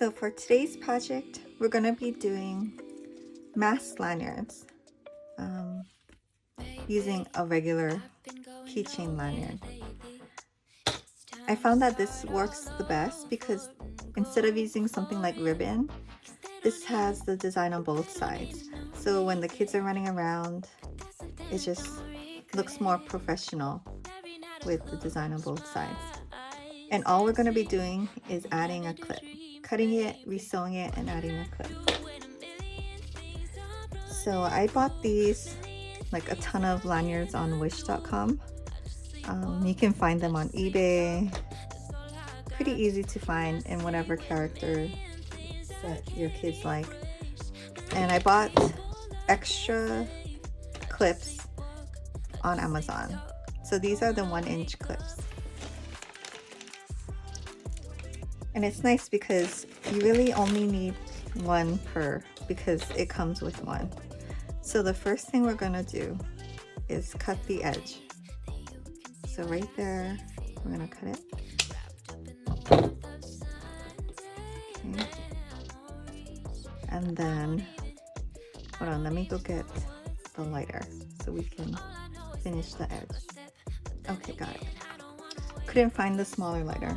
So for today's project, we're going to be doing masked lanyards using a regular keychain lanyard. I found that this works the best because instead of using something like ribbon, this has the design on both sides. So when the kids are running around, it just looks more professional with the design on both sides. And all we're going to be doing is adding a clip, cutting it, resewing it, and adding a clip. So I bought these, like a ton of lanyards on wish.com. You can find them on eBay. Pretty easy to find in whatever character that your kids like. And I bought extra clips on Amazon. So these are the 1-inch clips. And it's nice because you really only need one per, because it comes with one. So the first thing we're gonna do is cut the edge. So right there, we're gonna cut it. Okay. And then, hold on, let me go get the lighter so we can finish the edge. Okay, got it. Couldn't find the smaller lighter,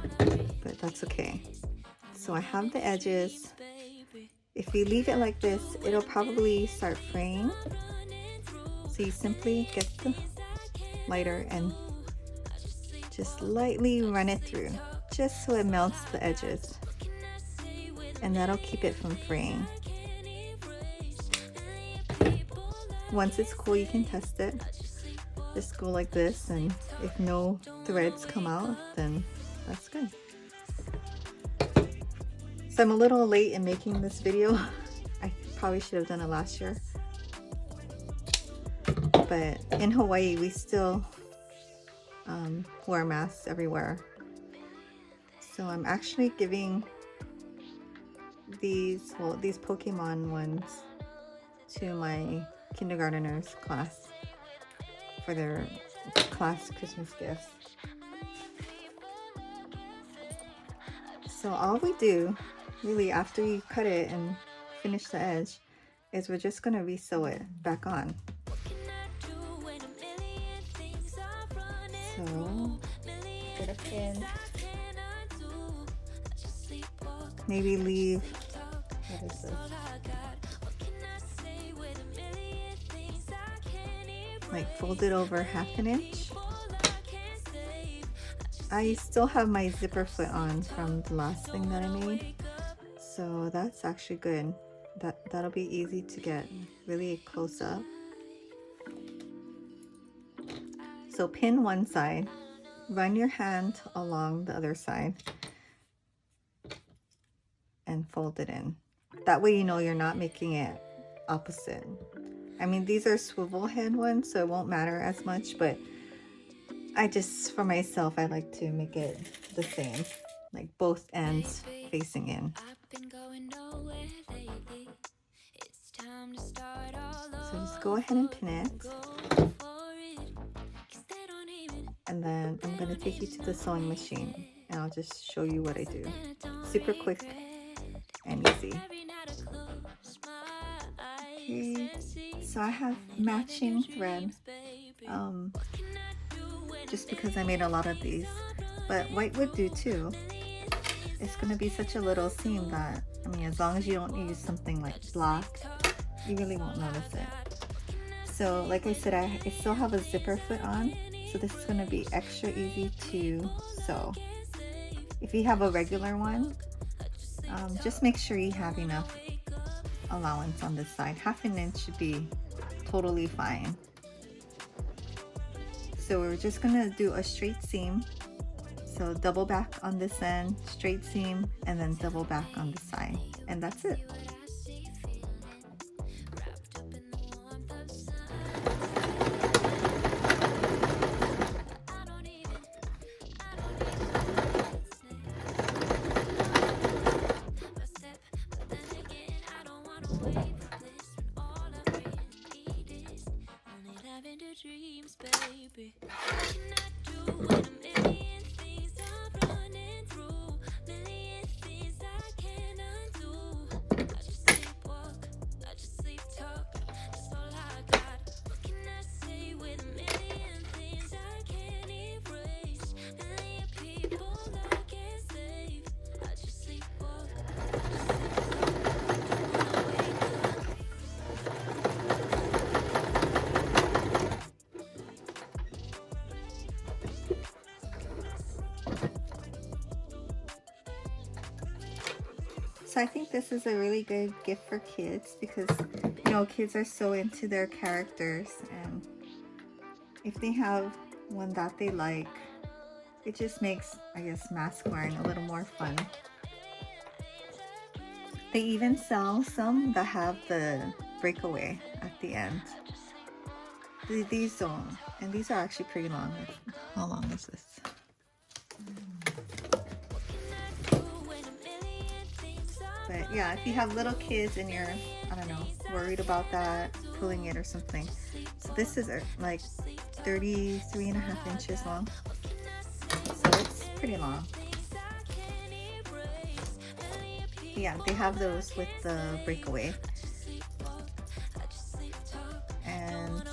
but that's okay. So I have the edges. If you leave it like this, it'll probably start fraying. So you simply get the lighter and just lightly run it through, just so it melts the edges. And that'll keep it from fraying. Once it's cool, you can test it. Just go like this, and if no threads come out, then that's good. So I'm a little late in making this video. I probably should have done it last year. But in Hawaii, we still wear masks everywhere. So I'm actually giving these Pokemon ones to my kindergartners class for their class Christmas gifts. So all we do really after you cut it and finish the edge is we're just going to resew it back on. So get a pin, maybe leave, what is this? Like fold it over 1/2 inch. I still have my zipper foot on from the last thing that I made, so that's actually good. That'll be easy to get really close up. So pin one side, run your hand along the other side, and fold it in. That way you know you're not making it opposite. I mean, these are swivel head ones, so it won't matter as much, but I just, for myself, I like to make it the same, like both ends facing in. So just go ahead and pin it. And then I'm going to take you to the sewing machine, and I'll just show you what I do. Super quick and easy. Okay, so I have matching thread, just because I made a lot of these, but white would do too. It's going to be such a little seam that, I mean, as long as you don't use something like black, you really won't notice it. So like I said, I still have a zipper foot on, so this is going to be extra easy to sew. If you have a regular one, just make sure you have enough allowance on this side. 1/2 inch should be totally fine. So we're just gonna do a straight seam. So double back on this end, straight seam, and then double back on the side, and that's it. Dreams, baby. Cannot do what a million things I'm running through. Million things I cannot So I think this is a really good gift for kids because, you know, kids are so into their characters, and if they have one that they like, it just makes, I guess, mask wearing a little more fun. They even sell some that have the breakaway at the end. These don't, and these are actually pretty long. How long is this? But yeah, if you have little kids and you're, I don't know, worried about that, pulling it or something. So this is like 33.5 inches long. So it's pretty long. Yeah, they have those with the breakaway. And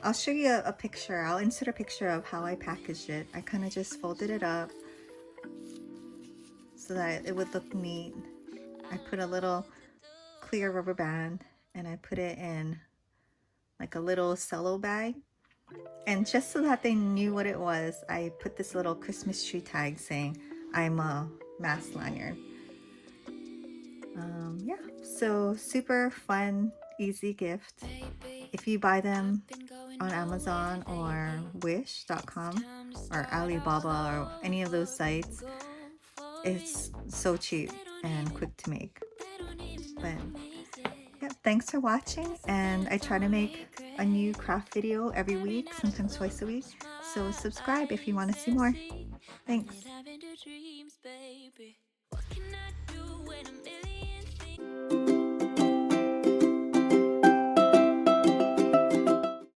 I'll show you a picture. I'll insert a picture of how I packaged it. I kind of just folded it up so that it would look neat. I put a little clear rubber band and I put it in like a little cello bag. And just so that they knew what it was, I put this little Christmas tree tag saying, I'm a mask lanyard. Yeah, so super fun, easy gift. If you buy them on Amazon or Wish.com or Alibaba or any of those sites, it's so cheap and quick to make. But yeah, thanks for watching, and I try to make a new craft video every week, sometimes twice a week. So subscribe if you want to see more. Thanks.